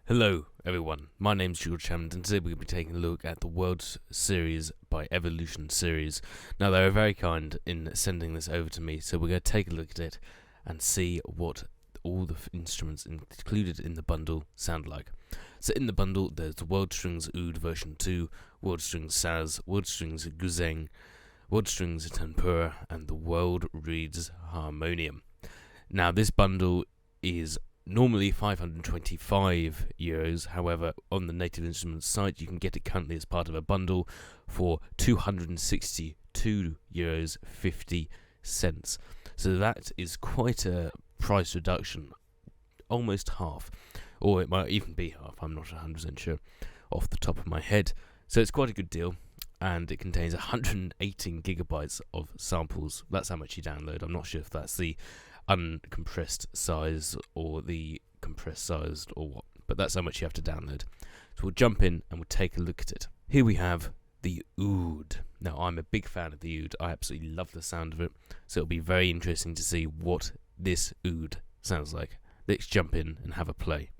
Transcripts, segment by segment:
Hello everyone, my name's Hammond and today we're going to be taking a look at the World Series by Evolution series. Now they were very kind in sending this over to me, so we're going to take a look at it and see what all the instruments included in the bundle sound like. So in the bundle there's the World Strings Oud version 2, World Strings Saz, World Strings Guzheng, World Strings Tanpura and the World Reeds Harmonium. Now this bundle is normally €525, however on the Native Instruments site you can get it currently as part of a bundle for €262.50. So that is quite a price reduction, almost half, or it might even be half, I'm not 100% sure off the top of my head. So it's quite a good deal, and it contains 118 gigabytes of samples. That's how much you download. I'm not sure if that's the uncompressed size or the compressed sized or what, but that's how much you have to download. So we'll jump in and we'll take a look at it. Here we have the Oud. Now I'm a big fan of the Oud. I absolutely love the sound of it, so it'll be very interesting to see what this Oud sounds like. Let's jump in and have a play.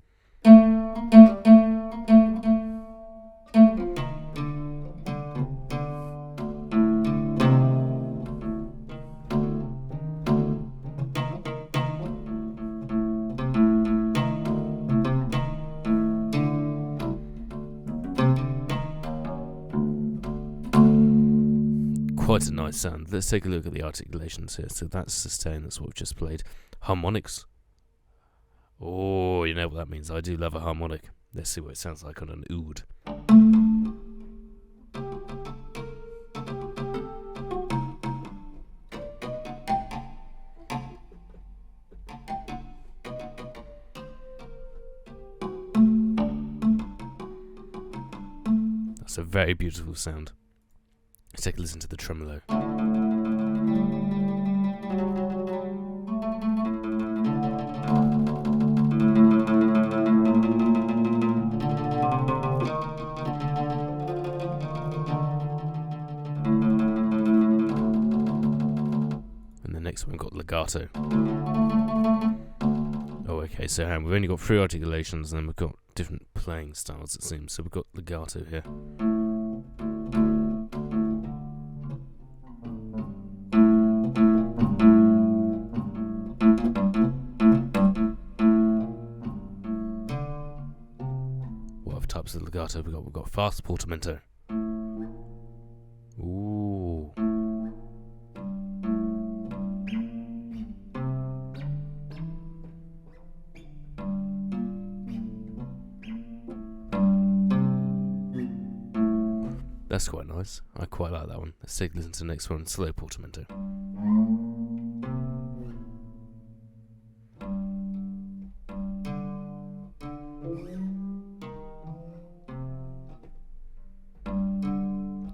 Quite a nice sound. Let's take a look at the articulations here. So that's sustain, that's what we've just played. Harmonics. Oh, you know what that means. I do love a harmonic. Let's see what it sounds like on an Oud. That's a very beautiful sound. Let's take a listen to the tremolo. And the next one we've got legato. Oh, okay, so we've only got 3 articulations and then we've got different playing styles, it seems. So we've got legato here. Types of legato we've got fast portamento. Ooh. That's quite nice. I quite like that one. Let's take a listen to the next one, slow portamento.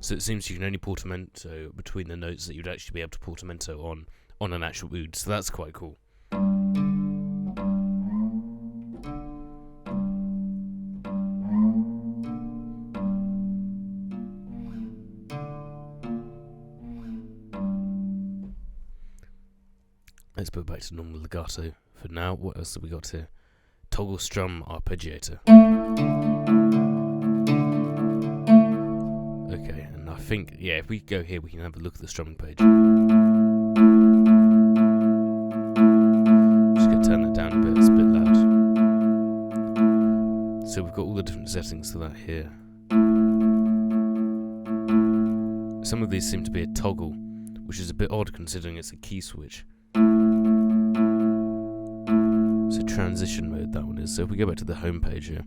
So it seems you can only portamento between the notes that you'd actually be able to portamento on an actual Oud, so that's quite cool. Let's put it back to normal legato for now. What else have we got here? Toggle strum arpeggiator. Okay, and I think, yeah, if we go here, we can have a look at the strumming page. Just gonna turn that down a bit, it's a bit loud. So we've got all the different settings for that here. Some of these seem to be a toggle, which is a bit odd considering it's a key switch. So transition mode, that one is. So if we go back to the home page here,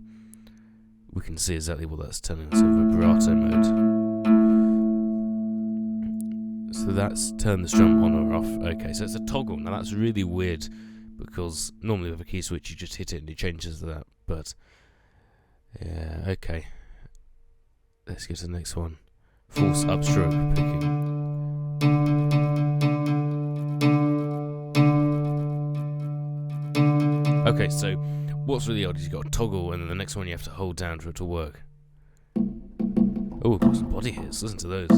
we can see exactly what that's telling us. So vibrato mode. So that's turn the strum on or off. Okay, so it's a toggle. Now that's really weird because normally with a key switch you just hit it and it changes to that. But yeah, okay. Let's get to the next one. Force upstroke picking. Okay, so what's really odd is you've got a toggle and then the next one you have to hold down for it to work. Oh, we've got some body hits. Listen to those.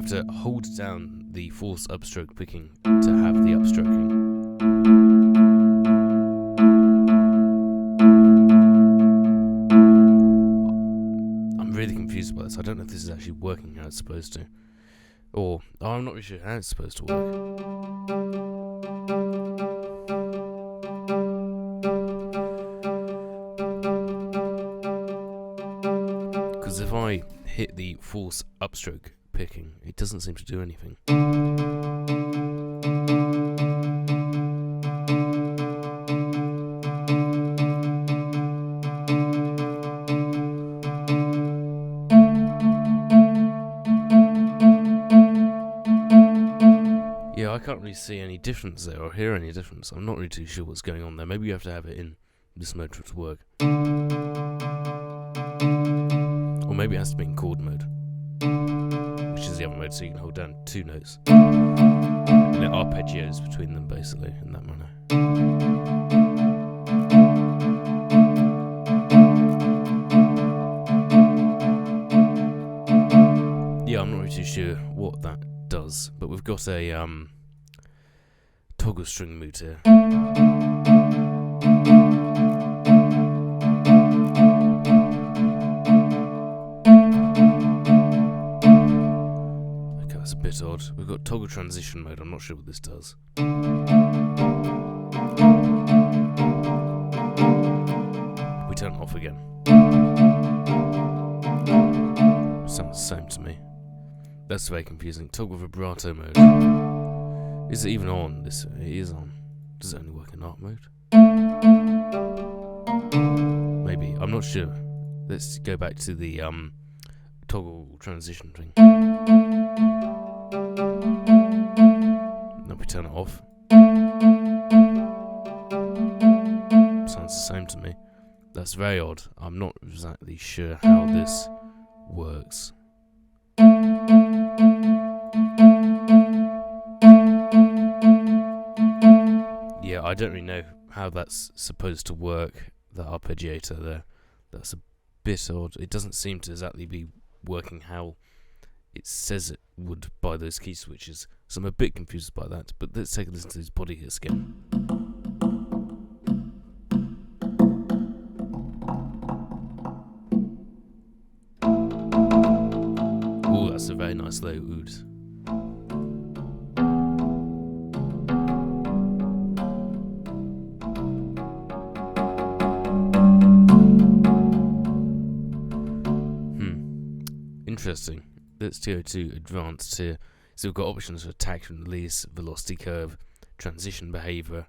have to hold down the force upstroke picking to have the upstroking. I'm really confused by this. I don't know if this is actually working how it's supposed to. Or, I'm not really sure how it's supposed to work. Because if I hit the force upstroke picking, it doesn't seem to do anything. Yeah, I can't really see any difference there or hear any difference. I'm not really too sure what's going on there. Maybe you have to have it in this mode for it to work. Or maybe it has to be in chord mode, which is the other mode, so you can hold down 2 notes. And it arpeggios between them, basically, in that manner. Yeah, I'm not really too sure what that does, but we've got a toggle string mood here. Okay, that's a bit odd. We've got toggle transition mode. I'm not sure what this does. We turn it off again. Sounds the same to me. That's very confusing. Toggle vibrato mode. Is it even on? This it is on. Does it only work in art mode? Maybe. I'm not sure. Let's go back to the toggle transition thing. Then we turn it off. Sounds the same to me. That's very odd. I'm not exactly sure how this works. Yeah, I don't really know how that's supposed to work, the arpeggiator there. That's a bit odd. It doesn't seem to exactly be working how it says it would by those key switches. So I'm a bit confused by that, but let's take a listen to his body hits again. Ooh, that's a very nice low oud. Interesting. Let's go to advanced here. So we've got options for attack and release, velocity curve, transition behavior,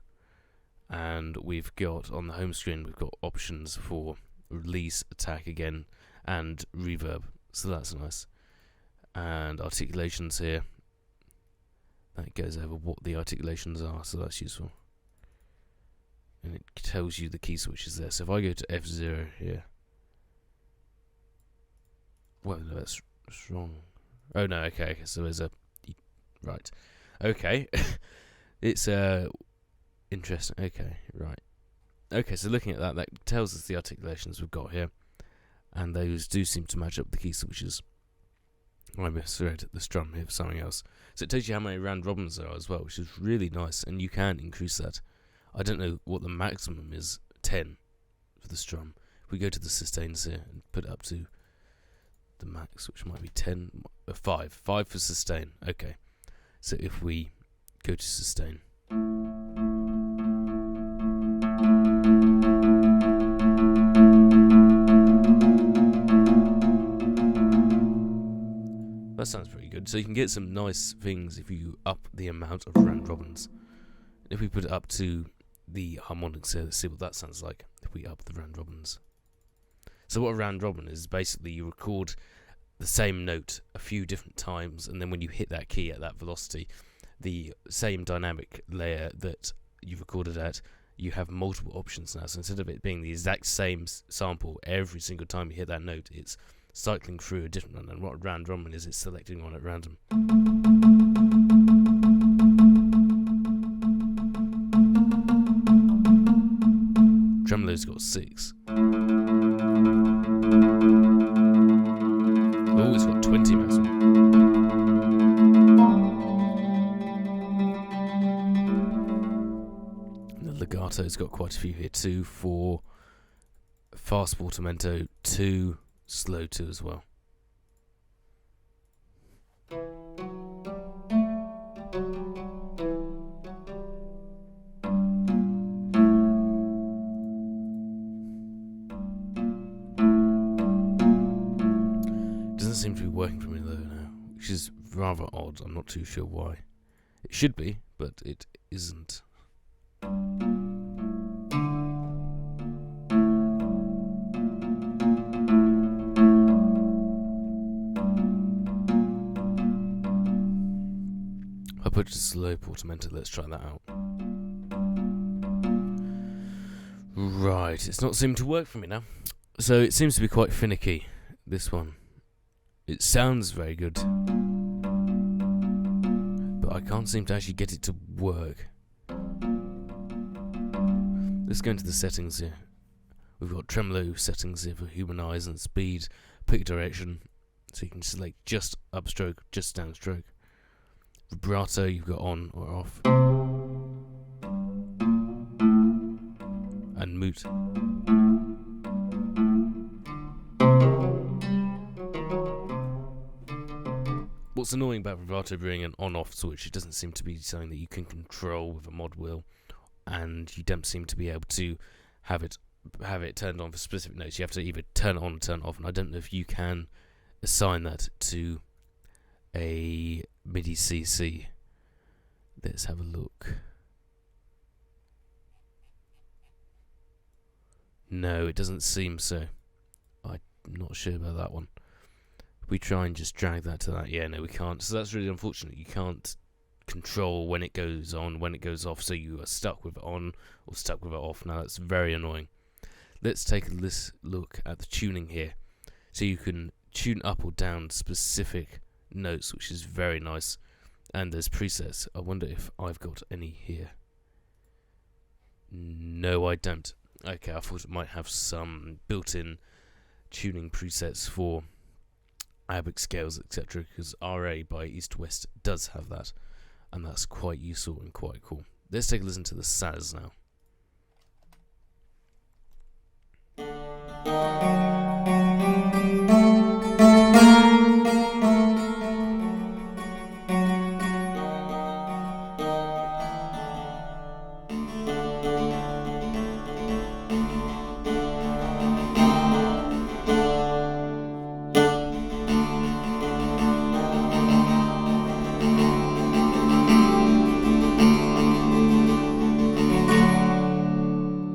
and we've got on the home screen we've got options for release, attack again, and reverb. So that's nice. And articulations here. That goes over what the articulations are, so that's useful. And it tells you the key switches there. So if I go to F0 here. Well, no, that's wrong. Oh no, okay, so there's a... Right. Okay. It's interesting. Okay, right. Okay, so looking at that, that tells us the articulations we've got here. And those do seem to match up with the key switches. I misread the strum here for something else. So it tells you how many round robins there are as well, which is really nice, and you can increase that. I don't know what the maximum is, 10 for the strum. If we go to the sustains here and put it up to the max, which might be 10, 5 for sustain. Okay, so if we go to sustain, that sounds pretty good. So you can get some nice things if you up the amount of round robins. If we put it up to the harmonics here, let's see what that sounds like if we up the round robins. So what a round robin is basically you record the same note a few different times, and then when you hit that key at that velocity, the same dynamic layer that you recorded at, you have multiple options now. So instead of it being the exact same sample every single time you hit that note, it's cycling through a different one. And what a round robin is, it's selecting one at random. Tremolo's got 6. Oh, it's got 20 maximum. vibrato's got quite a few here. 2, 4, fast portamento, 2, slow 2 as well. Doesn't seem to be working for me though now, which is rather odd. I'm not too sure why. It should be, but it isn't. I put just slow portamento. Let's try that out. Right, it's not seeming to work for me now. So it seems to be quite finicky, this one. It sounds very good, but I can't seem to actually get it to work. Let's go into the settings here. We've got tremolo settings here for human eyes and speed, pick direction, so you can select just upstroke, just downstroke. Vibrato you've got on or off. And mute. What's annoying about vibrato being an on-off switch, it doesn't seem to be something that you can control with a mod wheel, and you don't seem to be able to have it turned on for specific notes. You have to either turn it on or turn it off, and I don't know if you can assign that to a MIDI CC. Let's have a look. No, it doesn't seem so. I'm not sure about that one. We try and just drag that to that. Yeah, no, we can't. So that's really unfortunate. You can't control when it goes on, when it goes off, so you are stuck with it on or stuck with it off. Now that's very annoying. Let's take a look at the tuning here. So you can tune up or down specific notes, which is very nice. And there's presets. I wonder if I've got any here. No, I don't. Okay, I thought it might have some built-in tuning presets for Arabic scales, etc., because RA by East West does have that, and that's quite useful and quite cool. Let's take a listen to the Saz now.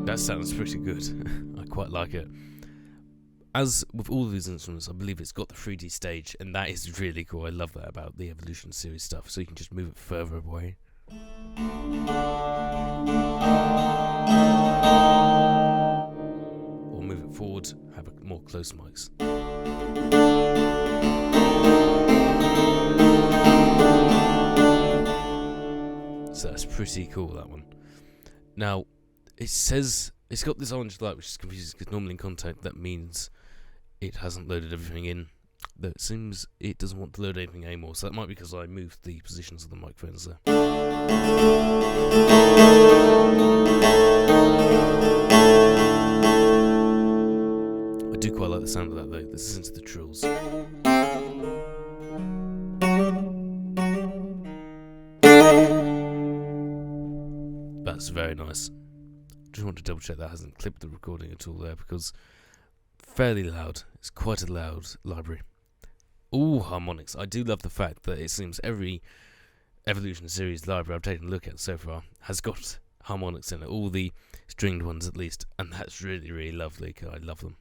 That sounds pretty good. I quite like it. As with all of these instruments, I believe it's got the 3D stage, and that is really cool. I love that about the Evolution series stuff, so you can just move it further away. Or move it forward, have more close mics. So that's pretty cool, that one. Now, it says it's got this orange light, which is confusing because normally in Contact that means it hasn't loaded everything in. Though it seems it doesn't want to load anything anymore, so that might be because I moved the positions of the microphones there. I do quite like the sound of that though. Let's listen to the trills. That's very nice. Just want to double check that hasn't clipped the recording at all there, because fairly loud. It's quite a loud library. Ooh, harmonics. I do love the fact that it seems every Evolution series library I've taken a look at so far has got harmonics in it, all the stringed ones at least, and that's really, really lovely. I love them.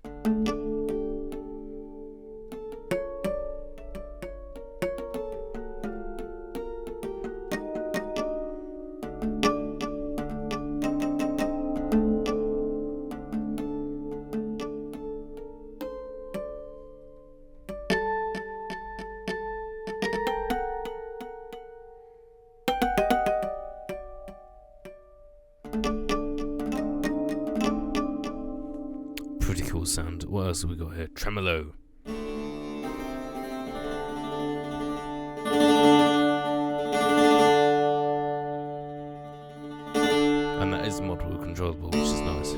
Pretty cool sound. What else have we got here? Tremolo. And that is mod wheel controllable, which is nice.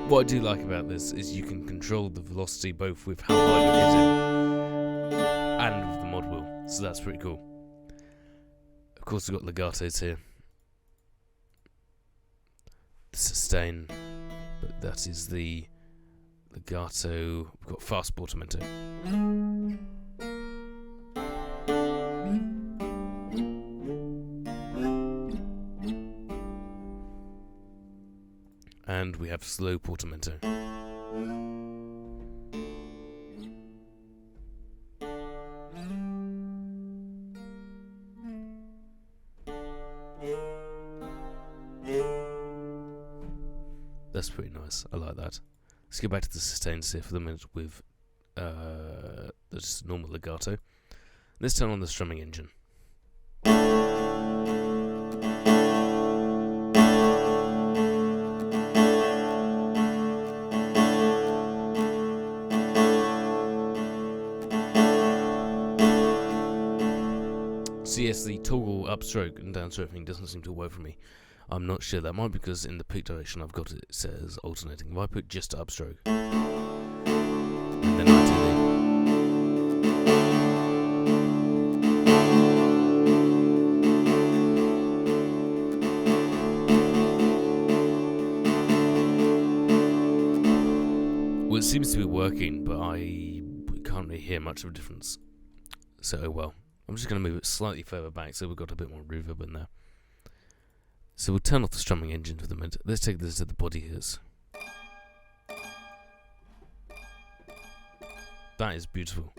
What I do like about this is you can control the velocity both with how hard you're hitting and with the mod wheel, so that's pretty cool. Of course, we've got legatos here. The sustain, but that is the legato. We've got fast portamento. And we have slow portamento. That's pretty nice. I like that. Let's go back to the sustains here for the minute with just normal legato. Let's turn on the strumming engine. So yes, the toggle upstroke and downstroke thing doesn't seem to work for me. I'm not sure. That might be because in the pick direction I've got it says alternating. If I put just upstroke and then I well, it seems to be working, but I can't really hear much of a difference. So, oh well. I'm just going to move it slightly further back so we've got a bit more reverb in there. So we'll turn off the strumming engine for the minute. Let's take this to the body hits. That is beautiful.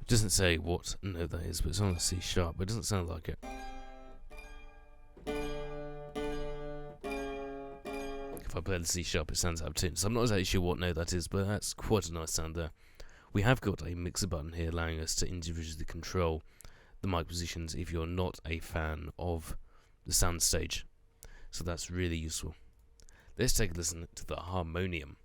It doesn't say what note that is, but it's on a C sharp, but it doesn't sound like it. If I play the C sharp, it sounds out of tune. So I'm not exactly sure what note that is, but that's quite a nice sound there. We have got a mixer button here allowing us to individually control the mic positions if you're not a fan of the sound stage. So that's really useful. Let's take a listen to the Harmonium.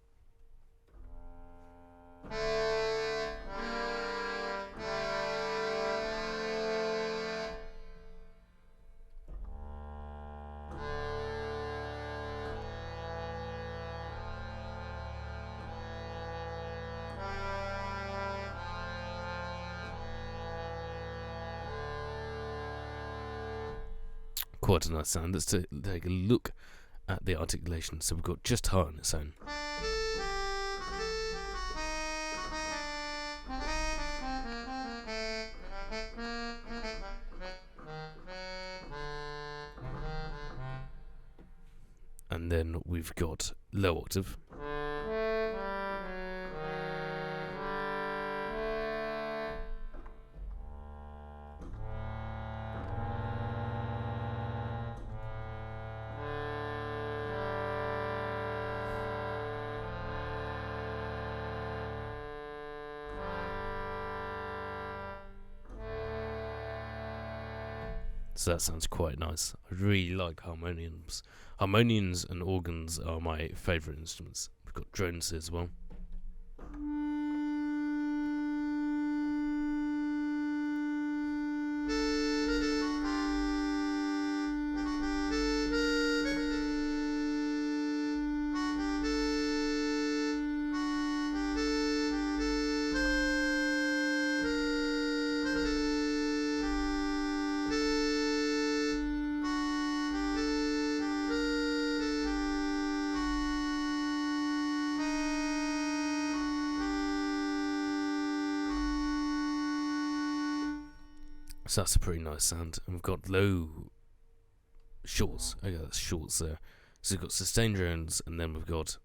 Quite a nice sound. Let's take a look at the articulation. So we've got just high on its own. And then we've got low octave. So that sounds quite nice. I really like harmoniums. Harmoniums and organs are my favourite instruments. We've got drones here as well. So that's a pretty nice sound. And we've got low shorts. Okay, that's shorts there. So we've got sustained drones, and then we've got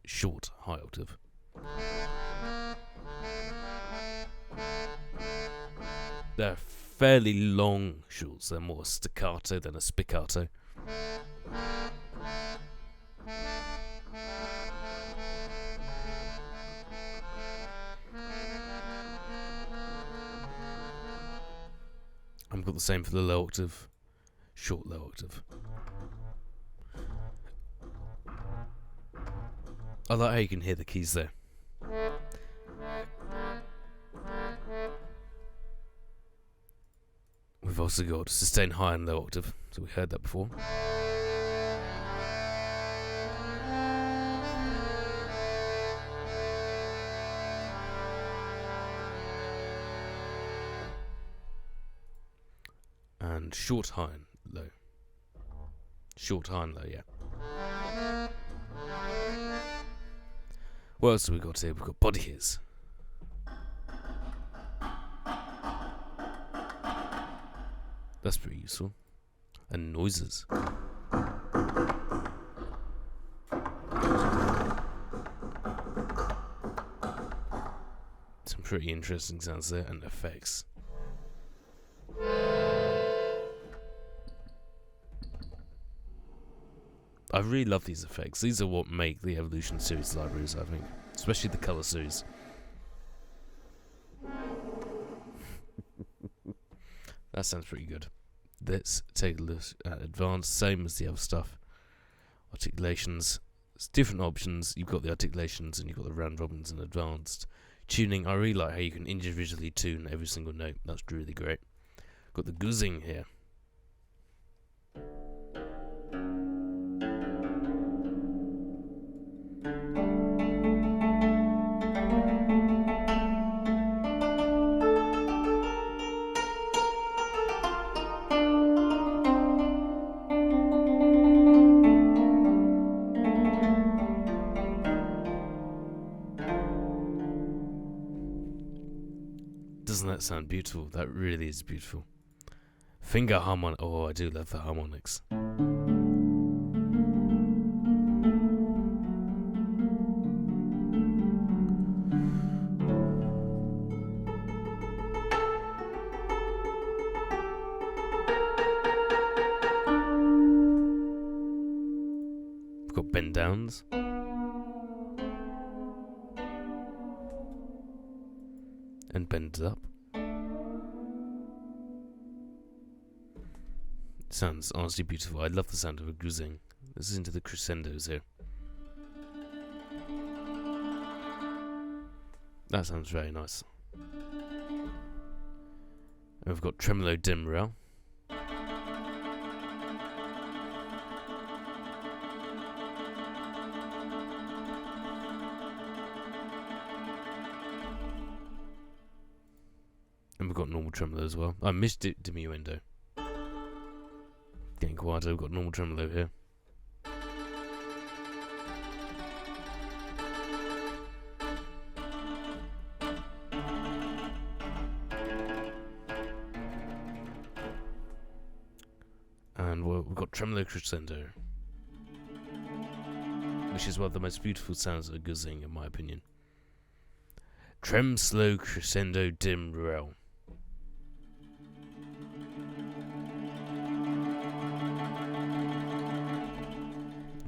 short high octave. They're fairly long shorts. They're more staccato than a spiccato. I've got the same for the low octave, short low octave. I like how you can hear the keys there. We've also got sustain high and low octave, so we heard that before. And short high and low. Short high and low, yeah. What else have we got here? We've got body hits. That's pretty useful. And noises. Some pretty interesting sounds there, and effects. I really love these effects. These are what make the Evolution series libraries, I think. Especially the colour series. That sounds pretty good. Let's take a look at advanced, same as the other stuff. Articulations. It's different options. You've got the articulations and you've got the round robins and advanced. Tuning, I really like how you can individually tune every single note. That's really great. Got the Guzheng here. Doesn't that sound beautiful? That really is beautiful. Finger harmonic. Oh, I do love the harmonics. We've got bend downs. And bends up. Sounds honestly beautiful. I love the sound of a Guzheng. This is into the crescendos here. That sounds very nice. And we've got tremolo dim rail. And we've got normal tremolo as well. I missed it, diminuendo. Getting quieter, we've got normal tremolo here. And we've got tremolo crescendo, which is one of the most beautiful sounds of a Guzheng, in my opinion. Trem slow crescendo dim rail.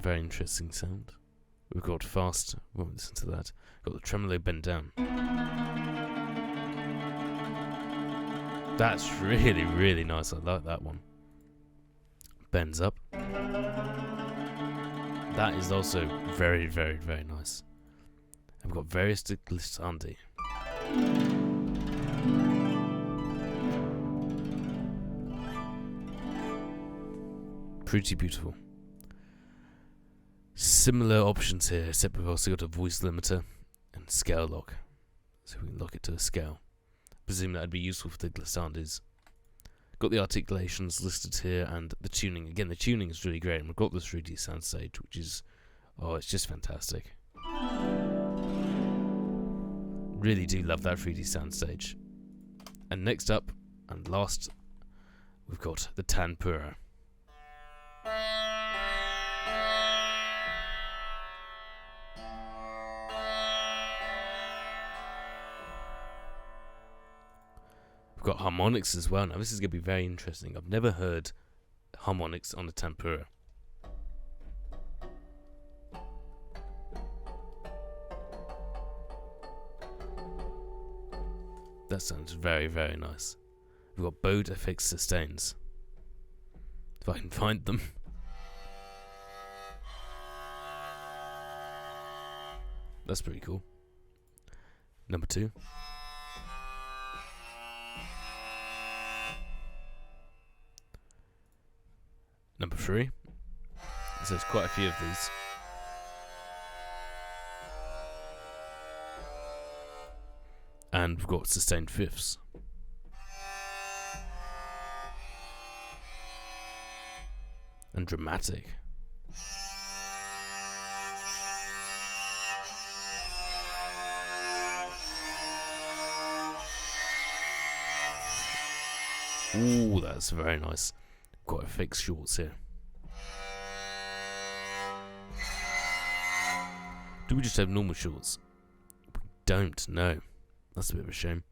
Very interesting sound. We've got fast. Won't listen to that. Got the tremolo bent down. That's really, really nice. I like that one. Bends up. That is also very, very, very nice. And we've got various glissandi. Pretty beautiful. Similar options here, except we've also got a voice limiter and scale lock. So we can lock it to a scale. Presume that'd be useful for the glissandis. Got the articulations listed here and the tuning. Again, the tuning is really great, and we've got the 3D soundstage, which is, oh, it's just fantastic. Really do love that 3D soundstage. And next up, and last, we've got the Tanpura. We've got harmonics as well. Now this is going to be very interesting. I've never heard harmonics on a Tanpura. That sounds very, very nice. we've got bowed effects sustains. If I can find them. That's pretty cool. Number 2. Number 3. So there's quite a few of these. And we've got sustained fifths. And dramatic. Ooh, that's very nice. Got effects shorts here. Do we just have normal shorts? We don't, no. That's a bit of a shame.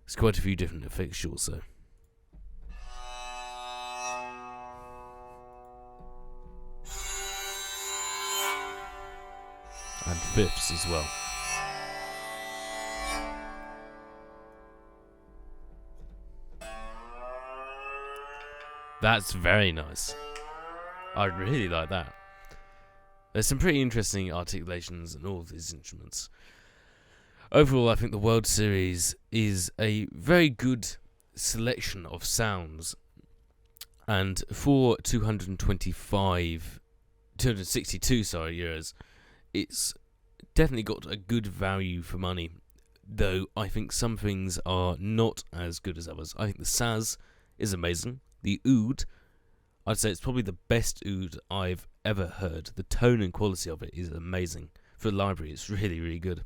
There's quite a few different effects shorts though. And fifths as well. That's very nice. I really like that. There's some pretty interesting articulations in all of these instruments. Overall, I think the World Series is a very good selection of sounds. And for 262 euros, it's definitely got a good value for money. Though I think some things are not as good as others. I think the Saz is amazing. The oud, I'd say it's probably the best oud I've ever heard. The tone and quality of it is amazing. For the library, it's really, really good.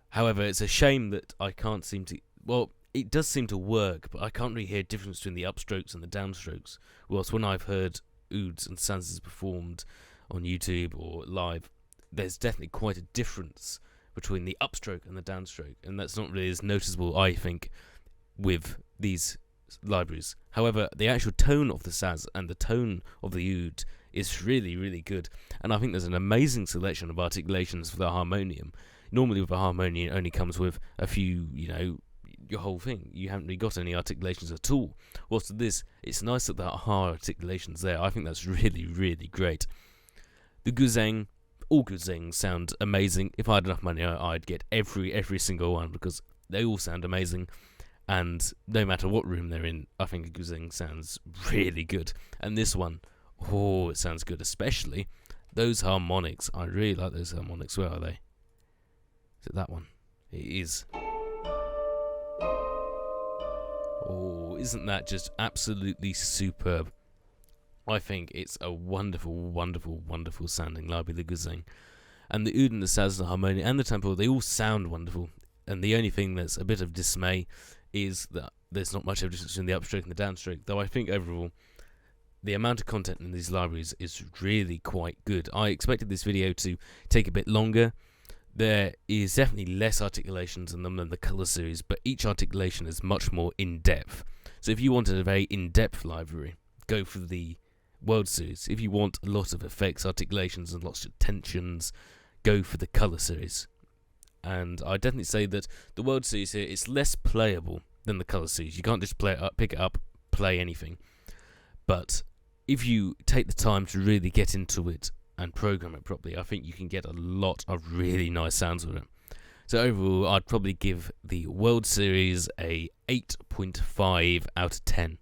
However, it's a shame that I can't seem to... Well, it does seem to work, but I can't really hear a difference between the upstrokes and the downstrokes. Whilst when I've heard ouds and Sazes performed on YouTube or live, there's definitely quite a difference between the upstroke and the downstroke. And that's not really as noticeable, I think, with these libraries. However, the actual tone of the Saz and the tone of the oud is really, really good. And I think there's an amazing selection of articulations for the harmonium. Normally with a harmonium it only comes with a few, your whole thing. You haven't really got any articulations at all. Whilst with this, it's nice that there are articulations there. I think that's really, really great. The Guzheng, all Guzhengs sound amazing. If I had enough money, I'd get every single one because they all sound amazing. And no matter what room they're in, I think a Guzheng sounds really good. And this one, it sounds good. Especially those harmonics. I really like those harmonics. Where are they? Is it that one? It is. Oh, isn't that just absolutely superb? I think it's a wonderful, wonderful, wonderful sounding library, the Guzheng. And the oud and the Saz, the harmonium and the Tanpura, they all sound wonderful. And the only thing that's a bit of dismay is that there's not much of a difference between the upstroke and the downstroke. Though I think overall, the amount of content in these libraries is really quite good. I expected this video to take a bit longer. There is definitely less articulations in them than the colour series, but each articulation is much more in-depth. So if you wanted a very in-depth library, go for the World Series. If you want a lot of effects, articulations and lots of tensions, go for the colour series. And I definitely say that the World Series here is less playable than the colour series. You can't just play it up, pick it up, play anything. But if you take the time to really get into it and program it properly, I think you can get a lot of really nice sounds with it. So overall, I'd probably give the World Series a 8.5 out of 10.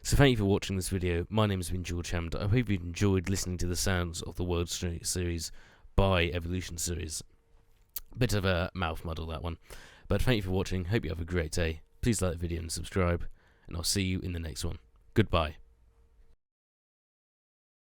So thank you for watching this video. My name has been George Hammond. I hope you've enjoyed listening to the sounds of the World Series by Evolution Series. Bit of a mouth muddle, that one. But thank you for watching. Hope you have a great day. Please like the video and subscribe. And I'll see you in the next one. Goodbye.